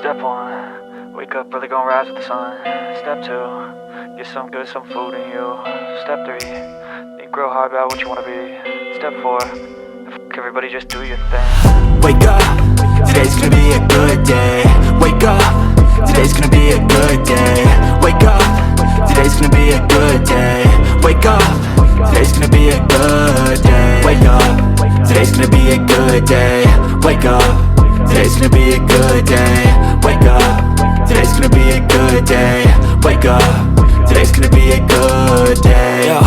Step 1, wake up early, gonna rise with the sun. Step 2, get some good, some food in you. Step 3, think real hard about what you wanna be. Step 4, fuck everybody, just do your thing. Wake up, today's gonna be a good day. Wake up, today's gonna be a good day. Wake up, today's gonna be a good day. Wake up, today's gonna be a good day. Wake up, today's gonna be a good day. Wake up, today's gonna be a good day. Wake up, today's gonna be a good day. Wake up, today's gonna be a good day. Yo,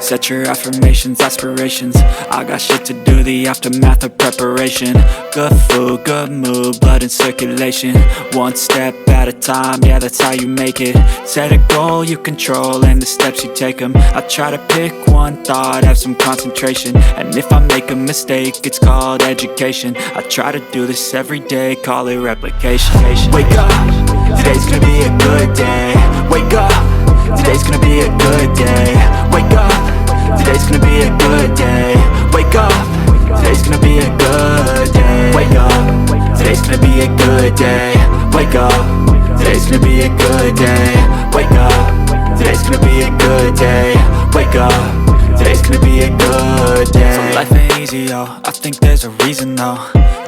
set your affirmations, aspirations. I got shit to do, the aftermath of preparation. Good food, good mood, blood in circulation. One step at a time, yeah, that's how you make it. Set a goal you control and the steps you take them. I try to pick one thought, have some concentration. And if I make a mistake, it's called education. I try to do this every day, call it replication. Wake up, today's gonna be a good day. Wake up, today's gonna be a good day. Wake up, today's gonna be a good day. Wake up, today's gonna be a good day. Wake up, today's gonna be a good day. Wake up, today's gonna be a good day. Wake up, today's gonna be a good day. Wake up, today's gonna be a good day. So life ain't easy, yo, I think there's a reason though.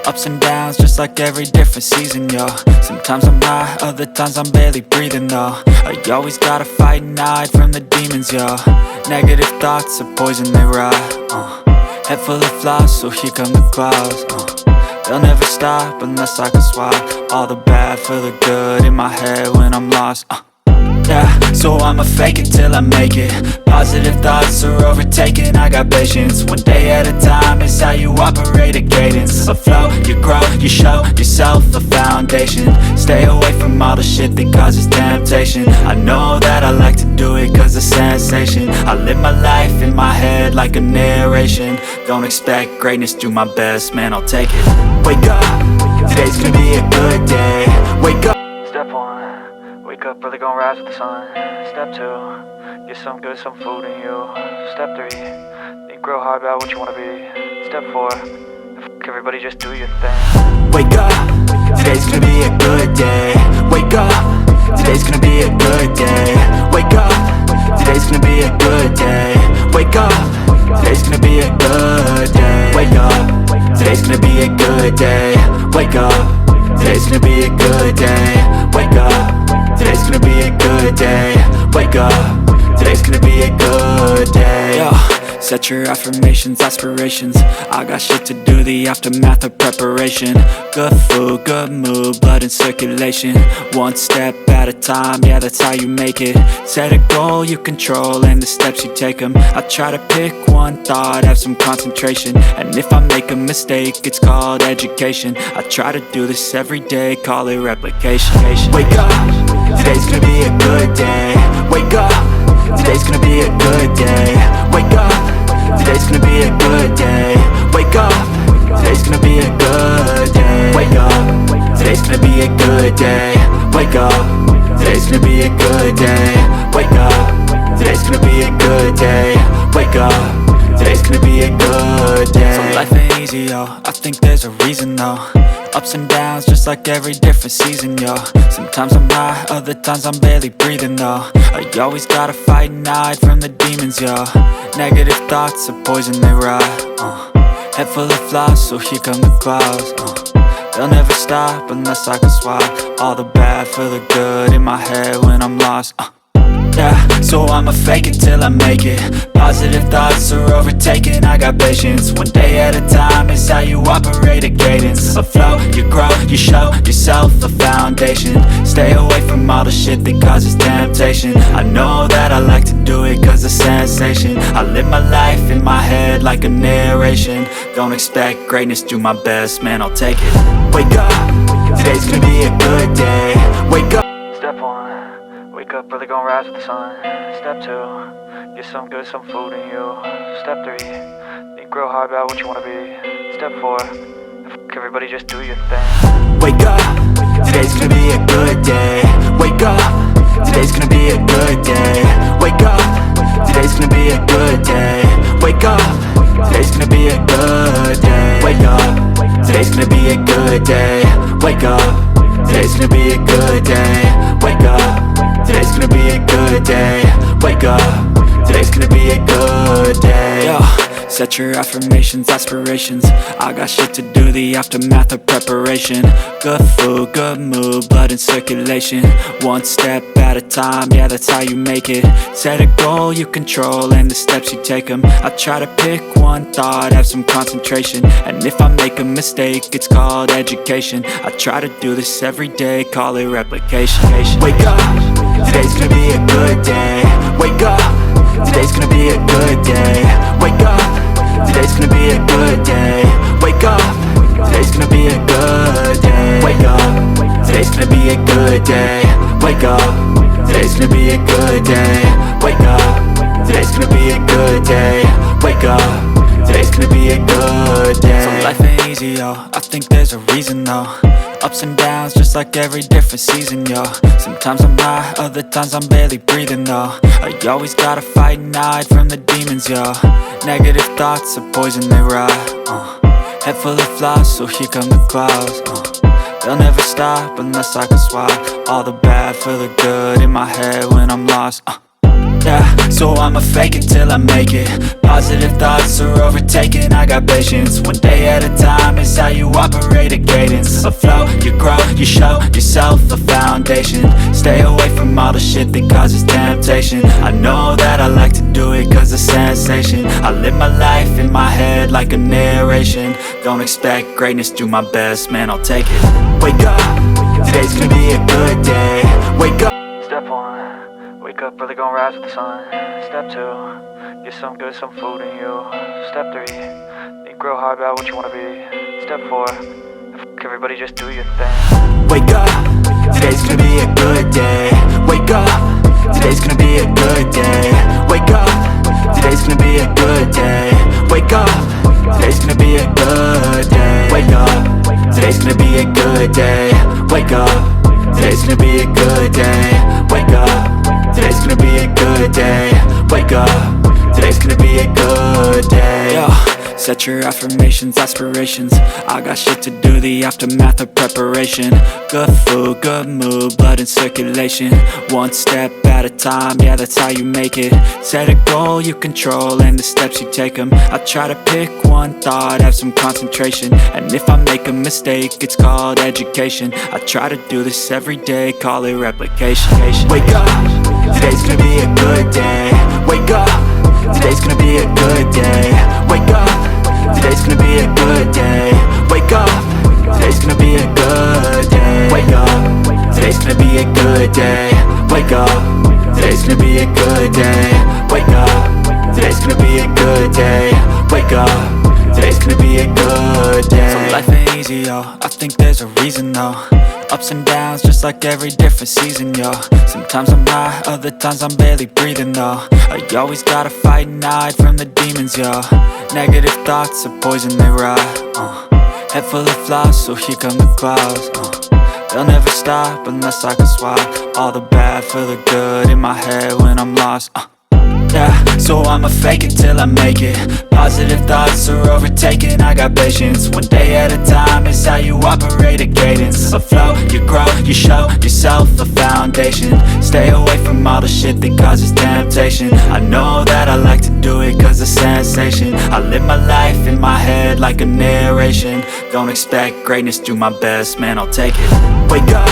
Ups and downs, just like every different season, yo. Sometimes I'm high, other times I'm barely breathing, though. I always gotta fight and hide from the demons, yo. Negative thoughts are poison, they rot. Head full of flies, so here come the clouds. They'll never stop unless I can swap all the bad for the good in my head when I'm lost. Yeah, so I'ma fake it till I make it. Positive thoughts are overtaken, I got patience. One day at a time is how you operate a cadence. A flow, you grow, you show yourself a foundation. Stay away from all the shit that causes temptation. I know that I like to do it cause it's sensation. I live my life in my head like a narration. Don't expect greatness, do my best, man, I'll take it. Wake up, today's gonna be a good day. Wake up. Step 1, wake up early, gonna rise with the sun. Step 2, get some good, some food in you. Step 3, think real hard about what you wanna be. Step 4, fuck everybody, just do your thing. Wake up, today's gonna be a good day. Wake up, today's gonna be a good day. Wake up, today's gonna be a good day. Wake up, today's gonna be a good day. Wake up, today's gonna be a good day. Wake up, today's gonna be a good day. Wake up, today's gonna be a good day. Wake up, today's gonna be a good day. Yo, set your affirmations, aspirations. I got shit to do, the aftermath of preparation. Good food, good mood, blood in circulation. One step at a time, yeah, that's how you make it. Set a goal you control and the steps you take them. I try to pick one thought, have some concentration. And if I make a mistake, it's called education. I try to do this every day, call it replication. Wake up, today's gonna be a good day. Wake up, today's gonna be a good day. Wake up, today's gonna be a good day. Wake up, today's gonna be a good day. Wake up, today's gonna be a good day. Wake up, today's gonna be a good day. Wake up, today's gonna be a good day. Wake up, today's gonna be a good day. So life ain't easy, yo, I think there's a reason though. Ups and downs, just like every different season, yo. Sometimes I'm high, other times I'm barely breathing, though. I always gotta fight and hide from the demons, yo. Negative thoughts are poison, they rot. Head full of flies, so here come the clouds. They'll never stop unless I can swap all the bad for the good in my head when I'm lost. Yeah, so I'ma fake it till I make it. Positive thoughts are overtaken, I got patience. One day at a time is how you operate a cadence. A flow, you grow, you show yourself a foundation. Stay away from all the shit that causes temptation. I know that I like to do it cause it's sensation. I live my life in my head like a narration. Don't expect greatness, do my best, man, I'll take it. Wake up, today's gonna be a good day. Wake up. Step 1, wake up early, gonna rise with the sun. Step 2, get some good, some food in you. Step 3, think real hard about what you wanna be. Step 4, fuck everybody, just do your thing. Wake up, today's gonna be a good day. Wake up, today's gonna be a good day. Wake up, today's gonna be a good day. Wake up, today's gonna be a good day. Wake up, today's gonna be a good day. Wake up, today's gonna be day. Wake up, today's gonna be a good day. Wake up, today's gonna be a good day. Yo, set your affirmations, aspirations. I got shit to do, the aftermath of preparation. Good food, good mood, blood in circulation. One step at a time, yeah, that's how you make it. Set a goal you control and the steps you take them. I try to pick one thought, have some concentration. And if I make a mistake, it's called education. I try to do this every day, call it replication. Wake up, today's gonna be a good day. Wake up, today's gonna be a good day. Wake up, today's gonna be a good day. Wake up, today's gonna be a good day. Wake up, today's gonna be a good day. Wake up, today's gonna be a good day. Wake up, today's gonna be a good day. Wake up, today's gonna be a good day. So life ain't easy, yo, I think there's a reason though. Ups and downs, just like every different season, yo. Sometimes I'm high, other times I'm barely breathing, though. I always gotta fight and hide from the demons, yo. Negative thoughts are poison, they rot. Head full of flies, so here come the clouds. They'll never stop unless I can swap all the bad for the good in my head when I'm lost. Yeah, so I'ma fake it till I make it. Positive thoughts are overtaken, I got patience. One day at a time is how you operate a cadence. A flow, you grow, you show yourself a foundation. Stay away from all the shit that causes temptation. I know that I like to do it cause it's sensation. I live my life in my head like a narration. Don't expect greatness, do my best, man, I'll take it. Wake up, today's gonna be a good day. Wake up. Step 1, wake up, really gonna rise with the sun. Step 2, get some good, some food in you. Step 3, think real hard about what you wanna be. Step 4, everybody just do your thing. Wake up, today's gonna be a good day. Wake up, today's gonna be a good day. Wake up, today's gonna be a good day. Wake up, today's gonna be a good day. Wake up, today's gonna be a good day. Wake up, today's gonna be a good day. Wake up, today's gonna be a good day. Wake up, today's gonna be a good day. Yo, set your affirmations, aspirations. I got shit to do, the aftermath of preparation. Good food, good mood, blood in circulation. One step at a time, yeah, that's how you make it. Set a goal you control and the steps you take them. I try to pick one thought, have some concentration. And if I make a mistake, it's called education. I try to do this every day, call it replication. Wake up, today's gonna be a good day. Wake up, today's gonna be a good day. Wake up, today's gonna be a good day. Wake up, today's gonna be a good day. Wake up, today's gonna be a good day. Wake up, today's gonna be a good day. Wake up, today's gonna be a good day. Wake up, today's gonna be a good day. So life ain't easy, yo, I think there's a reason though. Ups and downs, just like every different season, yo. Sometimes I'm high, other times I'm barely breathing, though. I always gotta fight and hide from the demons, yo. Negative thoughts are poison, they rot. Head full of flies, so here come the clouds. They'll never stop unless I can swap all the bad for the good in my head when I'm lost. Yeah, so I'ma fake it till I make it. Positive thoughts are overtaken, I got patience. One day at a time is how you operate a cadence. A flow, you grow, you show yourself a foundation. Stay away from all the shit that causes temptation. I know that I like to do it cause it's sensation. I live my life in my head like a narration. Don't expect greatness, do my best, man, I'll take it. Wake up,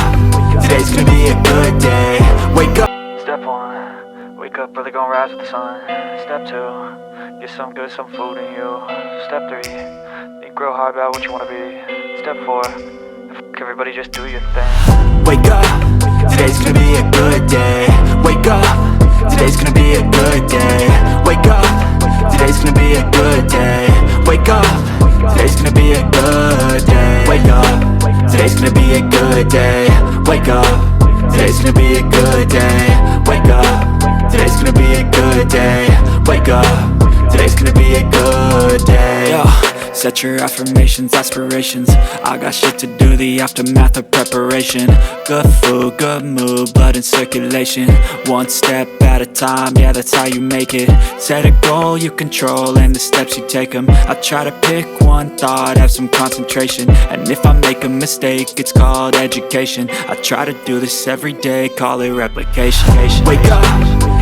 today's gonna be a good day. Wake up. Step 1, wake up, really gonna rise with the sun. Step 2, get some good, some food in you. Step 3, think real hard about what you wanna be. Step 4, everybody just do your thing. Wake up, today's gonna be a good day. Wake up, today's gonna be a good day. Wake up, today's gonna be a good day. Wake up, today's gonna be a good day. Wake up, today's gonna be a good day. Wake up, today's gonna be a good day. Wake up, today's gonna be a good day. Wake up, today's gonna be a good day. Yo, Set your affirmations, aspirations. I got shit to do, the aftermath of preparation. Good food, good mood, blood in circulation. One step at a time, yeah, that's how you make it. Set a goal you control and the steps you take them. I try to pick one thought, have some concentration. And if I make a mistake, it's called education. I try to do this every day, call it replication. Wake up,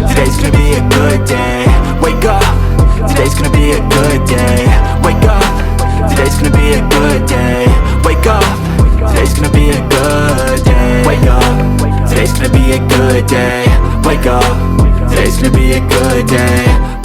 today's gonna be a good day. Wake up, today's gonna be a good day. Wake up, today's gonna be a good day. Wake up, today's gonna be a good day. Wake up, today's gonna be a good day. Wake up, today's gonna be a good day.